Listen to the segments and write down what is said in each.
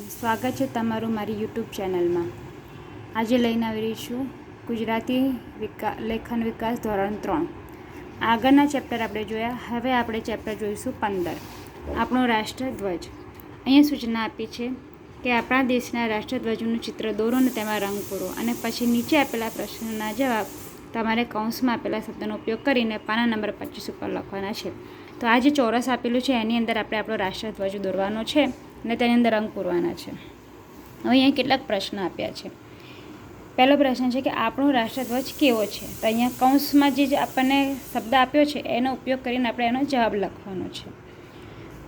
સ્વાગત છે તમારું મારી યુટ્યુબ ચેનલમાં. આજે લઈને આવી રહી છું ગુજરાતી લેખન વિકાસ ધોરણ 3. આગળના ચેપ્ટર આપણે જોયા. હવે આપણે ચેપ્ટર જોઈશું 15, આપણો રાષ્ટ્રધ્વજ. અહીંયા સૂચના આપી છે કે આપણા દેશના રાષ્ટ્રધ્વજનું ચિત્ર દોરો અને તેમાં રંગ પૂરો, અને પછી નીચે આપેલા પ્રશ્નના જવાબ તમારે કૌંસમાં આપેલા શબ્દનો ઉપયોગ કરીને પાના નંબર 25 ઉપર લખવાના છે. તો આ જે ચોરસ આપેલું છે એની અંદર આપણે આપણો રાષ્ટ્રધ્વજ દોરવાનો છે અને તેની અંદર રંગ પૂરવાના છે. હવે અહીંયા કેટલાક પ્રશ્ન આપ્યા છે. પહેલો પ્રશ્ન છે કે આપણો રાષ્ટ્રધ્વજ કેવો છે. તો અહીંયા કૌંસમાં જે આપણને શબ્દ આપ્યો છે એનો ઉપયોગ કરીને આપણે એનો જવાબ લખવાનો છે.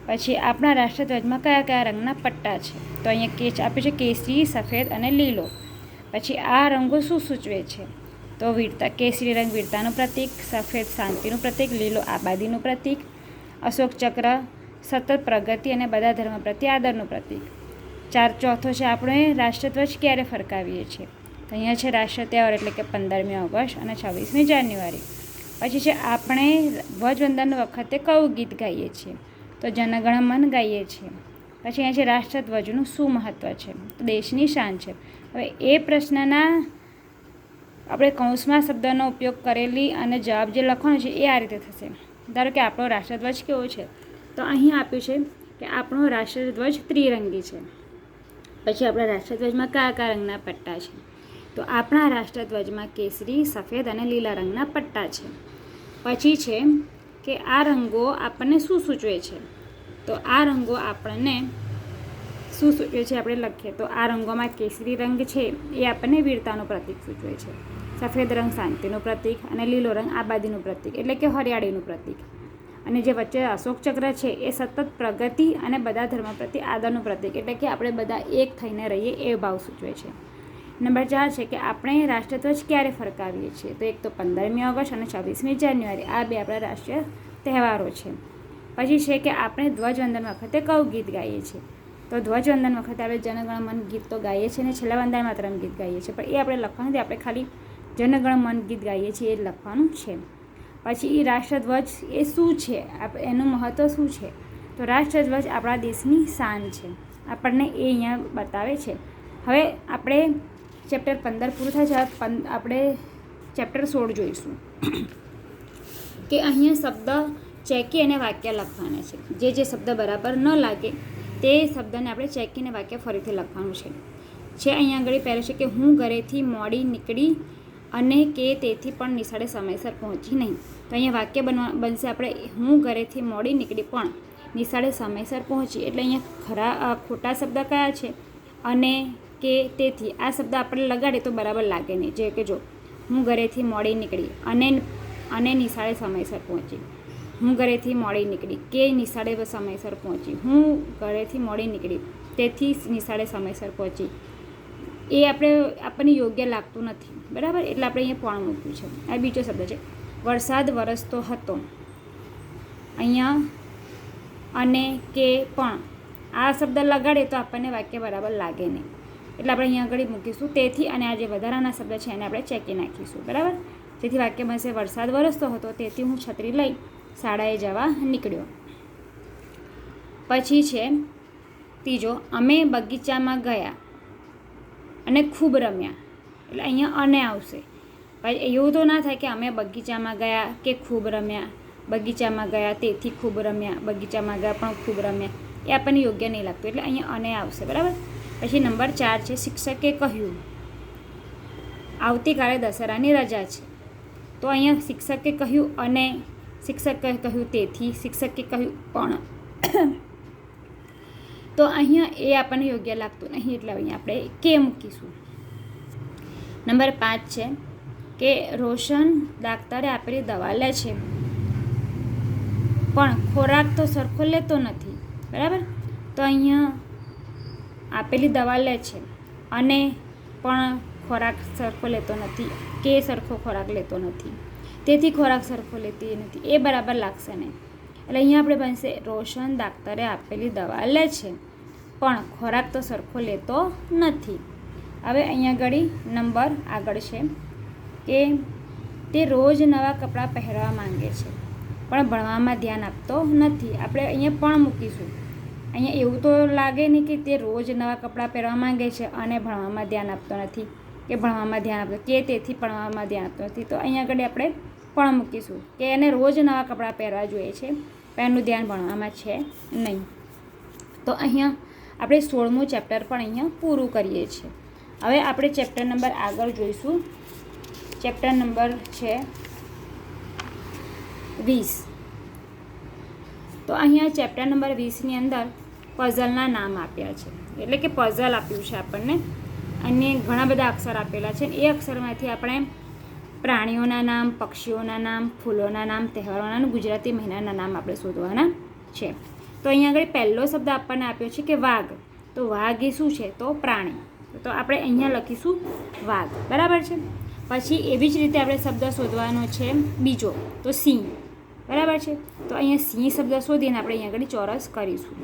પછી આપણા રાષ્ટ્રધ્વજમાં કયા કયા રંગના પટ્ટા છે. તો અહીંયા આપ્યું છે કેસરી, સફેદ અને લીલો. પછી આ રંગો શું સૂચવે છે. તો વીરતા, કેસરી રંગ વીરતાનું પ્રતીક, સફેદ શાંતિનું પ્રતીક, લીલો આબાદીનું પ્રતીક, અશોક ચક્ર સતત પ્રગતિ અને બધા ધર્મ પ્રત્યે આદરનું પ્રતીક. ચોથો છે આપણે રાષ્ટ્રધ્વજ ક્યારે ફરકાવીએ છીએ. તો અહીંયા છે રાષ્ટ્ર તહેવાર એટલે કે 15મી ઓગસ્ટ અને 26મી જાન્યુઆરી. પછી છે આપણે ધ્વજવંદન વખતે કયું ગીત ગાઈએ છીએ. તો જનગણ મન ગાઈએ છીએ. પછી અહીંયા છે રાષ્ટ્રધ્વજનું શું મહત્ત્વ છે. તો દેશની શાન છે. હવે એ પ્રશ્નના આપણે કૌંસમાં શબ્દનો ઉપયોગ કરેલી અને જવાબ જે લખવાનો છે એ આ રીતે થશે. ધારો કે આપણો રાષ્ટ્રધ્વજ કેવો છે. તો અહીં આપ્યું છે કે આપણો રાષ્ટ્રધ્વજ ત્રિરંગી છે. પછી આપણા રાષ્ટ્રધ્વજમાં કયા કયા રંગના પટ્ટા છે. તો આપણા રાષ્ટ્રધ્વજમાં કેસરી, સફેદ અને લીલા રંગના પટ્ટા છે. પછી છે કે આ રંગો આપણને શું સૂચવે છે. તો આ રંગો આપણને શું સૂચવે છે આપણે લખીએ. તો આ રંગોમાં કેસરી રંગ છે એ આપણને વીરતાનું પ્રતીક સૂચવે છે, સફેદ રંગ શાંતિનું પ્રતીક અને લીલો રંગ આબાદીનું પ્રતીક એટલે કે હરિયાળીનું પ્રતીક, અને જે વચ્ચે અશોક ચક્ર છે એ સતત પ્રગતિ અને બધા ધર્મ પ્રત્યે આદરનું પ્રતીક એટલે કે આપણે બધા એક થઈને રહીએ એ ભાવ સૂચવે છે. નંબર 4 છે કે આપણે રાષ્ટ્રધ્વજ ક્યારે ફરકાવીએ છીએ. તો એક તો 15મી ઓગસ્ટ અને 26મી જાન્યુઆરી, આ બે આપણા રાષ્ટ્રીય તહેવારો છે. પછી છે કે આપણે ધ્વજવંદન વખતે કયું ગીત ગાઈએ છીએ. તો ધ્વજવંદન વખતે આપણે જનગણ મન ગીત તો ગાઈએ છીએ અને છેલ્લા વંદે માતરમ ગીત ગાઈએ છીએ, પણ એ આપણે લખવાનું નથી, આપણે ખાલી જનગણ મન ગીત ગાઈએ છીએ એ જ લખવાનું છે. પછી એ રાષ્ટ્રધ્વજ એ શું છે, એનું મહત્ત્વ શું છે. તો રાષ્ટ્રધ્વજ આપણા દેશની શાન છે, આપણને એ અહીંયા બતાવે છે. હવે આપણે ચેપ્ટર 15 પૂરું થાય છે. આપણે ચેપ્ટર 16 જોઈશું કે અહીંયા શબ્દ ચેકી અને વાક્ય લખવાના છે. જે શબ્દ બરાબર ન લાગે તે શબ્દને આપણે ચેકીને વાક્ય ફરીથી લખવાનું છે. અહીંયા આગળ પહેલું છે કે હું ઘરેથી મોડી નીકળી અને કે તેથી પણ નિશાળે સમયસર પહોંચી નહીં. તો અહીંયા વાક્ય બનશે આપણે હું ઘરેથી મોડી નીકળી પણ નિશાળે સમયસર પહોંચી. એટલે અહીંયા ખોટા શબ્દ કયા છે. અને કે તેથી આ શબ્દ આપણે લગાડીએ તો બરાબર લાગે નહીં. જે કે જો હું ઘરેથી મોડી નીકળી અને નિશાળે સમયસર પહોંચી, હું ઘરેથી મોડી નીકળી કે નિશાળે સમયસર પહોંચી, હું ઘરેથી મોડી નીકળી તેથી નિશાળે સમયસર પહોંચી, એ આપણને યોગ્ય લાગતું નથી. બરાબર, એટલે આપણે અહીંયા પણ મૂક્યું છે. આ બીજો શબ્દ છે વરસાદ વરસતો હતો. અહીંયા અને કે પણ આ શબ્દ લગાડીએ તો આપણને વાક્ય બરાબર લાગે નહીં, એટલે આપણે અહીંયા આગળ મૂકીશું તેથી, અને આ જે વધારાના શબ્દ છે એને આપણે ચેકી નાખીશું. બરાબર, જેથી વાક્ય બનશે વરસાદ વરસતો હતો તેથી હું છત્રી લઈ શાળાએ જવા નીકળ્યો. પછી છે ત્રીજો અમે બગીચામાં ગયા અને ખૂબ રમ્યા. એટલે અહીંયા અને આવશે. એવું તો ના થાય કે અમે બગીચામાં ગયા કે ખૂબ રમ્યા, બગીચામાં ગયા તેથી ખૂબ રમ્યા, બગીચામાં ગયા પણ ખૂબ રમ્યા, એ આપણને યોગ્ય નહીં લાગતું, એટલે અહીંયા અને આવશે. બરાબર. પછી નંબર 4 છે શિક્ષકે કહ્યું આવતીકાલે દશેરાની રજા છે. તો અહીંયા શિક્ષકે કહ્યું અને, શિક્ષકે કહ્યું તેથી, શિક્ષકે કહ્યું પણ, તો અહીંયા એ આપણને યોગ્ય લાગતું નહીં, એટલે અહીંયા આપણે કે મૂકીશું. નંબર 5 છે કે રોશન ડાક્ટરે આપેલી દવા લે છે પણ ખોરાક તો સરખો લેતો નથી. બરાબર, તો અહીંયા આપેલી દવા લે છે અને પણ ખોરાક સરખો લેતો નથી, કે સરખો ખોરાક લેતો નથી તેથી ખોરાક સરખો લેતી નથી, એ બરાબર લાગશે નહીં. એટલે અહીંયા આપણે બનશે રોશન ડાક્ટરે આપેલી દવા લે છે પણ ખોરાક તો સરખો લેતો નથી. હવે અહીંયા નંબર આગળ છે કે તે રોજ નવા કપડાં પહેરવા માંગે છે પણ ભણવામાં ધ્યાન આપતો નથી. આપણે અહીંયા પણ મૂકીશું અહીંયા એવું તો લાગે નહીં કે તે રોજ નવા કપડાં પહેરવા માંગે છે અને ભણવામાં ધ્યાન આપતો નથી કે ભણવામાં ધ્યાન આપતો કે તેથી ભણવામાં ધ્યાન આપતો નથી. તો અહીંયા આગળ આપણે પણ મૂકીશું કે એને રોજ નવા કપડાં પહેરવા જોઈએ છે પણ એનું ધ્યાન ભણવામાં છે નહીં. તો અહીંયા આપણે 16મું ચેપ્ટર પણ અહીંયા પૂરું કરીએ છીએ. હવે આપણે ચેપ્ટર નંબર આગળ જોઈશું. ચેપ્ટર નંબર છે 20. તો અહીંયા ચેપ્ટર નંબર 20ની અંદર પઝલના નામ આપ્યા છે, એટલે કે પઝલ આપ્યું છે આપણને અને ઘણા બધા અક્ષર આપેલા છે. એ અક્ષરમાંથી આપણે પ્રાણીઓના નામ, પક્ષીઓના નામ, ફૂલોના નામ, તહેવારોના અને ગુજરાતી મહિનાના નામ આપણે શોધવાના છે. તો અહીંયા આગળ પહેલો શબ્દ આપણને આપ્યો છે કે વાઘ. તો વાઘ એ શું છે? તો પ્રાણી. તો આપણે અહીંયા લખીશું વાઘ, બરાબર છે. પછી એવી જ રીતે આપણે શબ્દ શોધવાનો છે બીજો, તો સિંહ, બરાબર છે. તો અહીંયા સિંહ શબ્દ શોધીને આપણે અહીંયા આગળ ચોરસ કરીશું.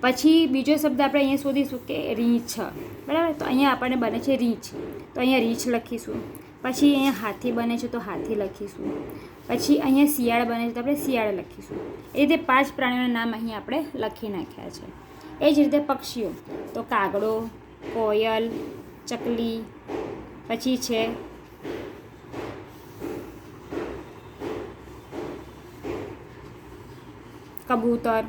પછી બીજો શબ્દ આપણે અહીંયા શોધીશું કે રીંછ, બરાબર. તો અહીંયા આપણને બને છે રીંછ, તો અહીંયા રીંછ લખીશું. પછી અહીંયા હાથી બને છે તો હાથી લખીશું. પછી અહીંયા શિયાળ બને છે તો આપણે શિયાળ લખીશું. એ રીતે 5 પ્રાણીઓના નામ અહીં આપણે લખી નાખ્યા છે. એ જ રીતે પક્ષીઓ, તો કાગડો, કોયલ, ચકલી, પછી છે કબૂતર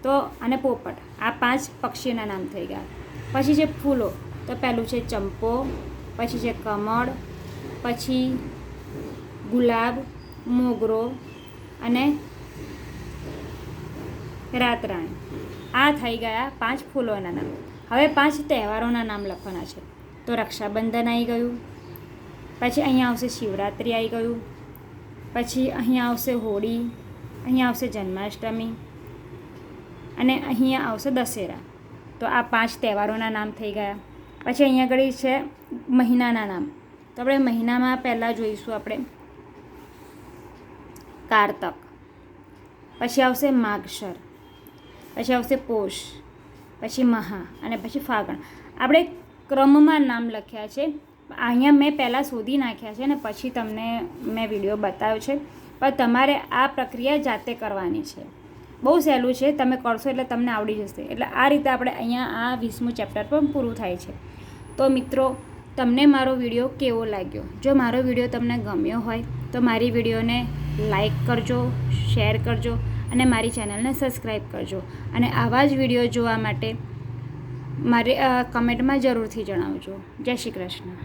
તો અને પોપટ. આ 5 પક્ષીઓના નામ થઈ ગયા. પછી છે ફૂલો, તો પહેલું છે ચંપો, પછી છે કમળ, પછી ગુલાબ, મોગરો અને રાતરાણી. આ થઈ ગયા 5 ફૂલોના નામ. હવે 5 તહેવારોના નામ લખવાના છે. તો રક્ષાબંધન આવી ગયું, પછી અહીંયા આવશે શિવરાત્રિ આવી ગયું, પછી અહીંયા આવશે હોળી, અહીંયા આવશે જન્માષ્ટમી અને અહીંયા આવશે દશેરા. તો આ 5 તહેવારોના નામ થઈ ગયા. પછી અહીંયા આગળ છે મહિનાના નામ. તો આપણે મહિનામાં પહેલાં જોઈશું આપણે કારતક, પછી આવશે માગશર, પછી આવશે પોષ, પછી મહા અને પછી ફાગણ. આપણે ક્રમમાં નામ લખ્યા છે. અહીંયા મેં પહેલાં શોધી નાખ્યા છે ને પછી તમને મેં વિડીયો બતાવ્યો છે, પણ તમારે આ પ્રક્રિયા જાતે કરવાની છે. બહુ સહેલું છે, તમે કરશો એટલે તમને આવડી જશે. એટલે આ રીતે આપણે અહીંયા આ 20મું ચેપ્ટર પણ પૂરું થાય છે. તો મિત્રો, તમને મારો વિડીયો કેવો લાગ્યો? જો મારો વિડીયો તમને ગમ્યો હોય તો મારી વિડીયોને લાઈક કરજો, શેર કરજો અને મારી ચેનલને સબસ્ક્રાઈબ કરજો. અને આવા જ વિડીયો જોવા માટે મારે કમેન્ટમાં જરૂરથી જણાવજો. જય શ્રી કૃષ્ણ.